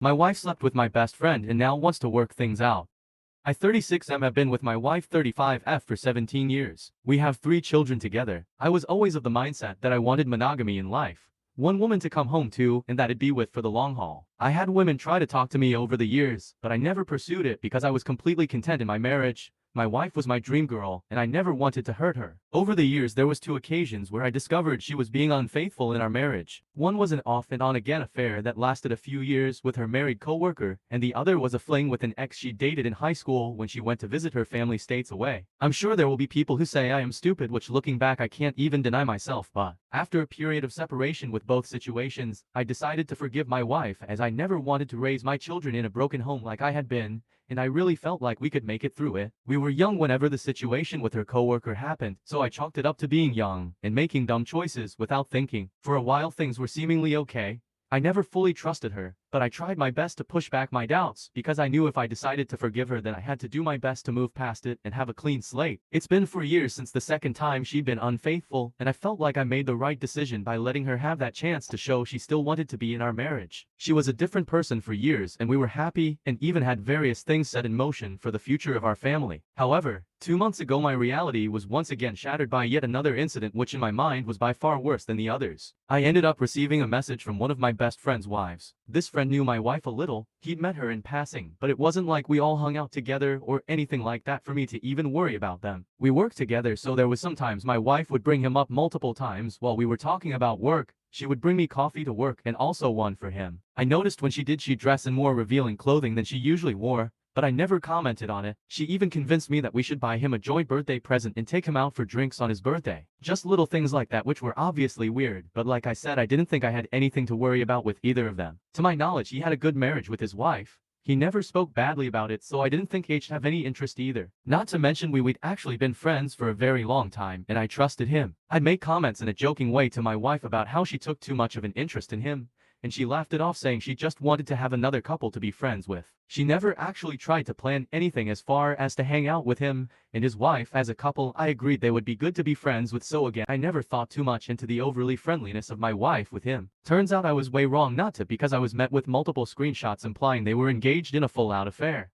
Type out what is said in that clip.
My wife slept with my best friend and now wants to work things out. I 36M have been with my wife 35F for 17 years. We have 3 children together. I was always of the mindset that I wanted monogamy in life. One woman to come home to and that I'd be with for the long haul. I had women try to talk to me over the years, but I never pursued it because I was completely content in my marriage. My wife was my dream girl, and I never wanted to hurt her. Over the years there was 2 occasions where I discovered she was being unfaithful in our marriage. One was an off and on again affair that lasted a few years with her married co-worker, and the other was a fling with an ex she dated in high school when she went to visit her family states away. I'm sure there will be people who say I am stupid, which looking back I can't even deny myself, but after a period of separation with both situations, I decided to forgive my wife as I never wanted to raise my children in a broken home like I had been, and I really felt like we could make it through it. We were young whenever the situation with her coworker happened, so I chalked it up to being young and making dumb choices without thinking. For a while things were seemingly okay. I never fully trusted her, but I tried my best to push back my doubts because I knew if I decided to forgive her then I had to do my best to move past it and have a clean slate. It's been 4 years since the second time she'd been unfaithful, and I felt like I made the right decision by letting her have that chance to show she still wanted to be in our marriage. She was a different person for years and we were happy and even had various things set in motion for the future of our family. However, 2 months ago my reality was once again shattered by yet another incident which in my mind was by far worse than the others. I ended up receiving a message from one of my best friend's wives. This friend knew my wife a little. He'd met her in passing, but it wasn't like we all hung out together or anything like that for me to even worry about them. We worked together, so there was sometimes my wife would bring him up multiple times while we were talking about work. She would bring me coffee to work and also one for him. I noticed when she did she'd dress in more revealing clothing than she usually wore, but I never commented on it. She even convinced me that we should buy him a joint birthday present and take him out for drinks on his birthday. Just little things like that which were obviously weird, but like I said, I didn't think I had anything to worry about with either of them. To my knowledge, he had a good marriage with his wife. He never spoke badly about it, so I didn't think he'd have any interest either. Not to mention we'd actually been friends for a very long time, and I trusted him. I'd make comments in a joking way to my wife about how she took too much of an interest in him, and she laughed it off saying she just wanted to have another couple to be friends with. She never actually tried to plan anything as far as to hang out with him and his wife as a couple. I agreed they would be good to be friends with, so again I never thought too much into the overly friendliness of my wife with him. Turns out I was way wrong not to, because I was met with multiple screenshots implying they were engaged in a full-out affair.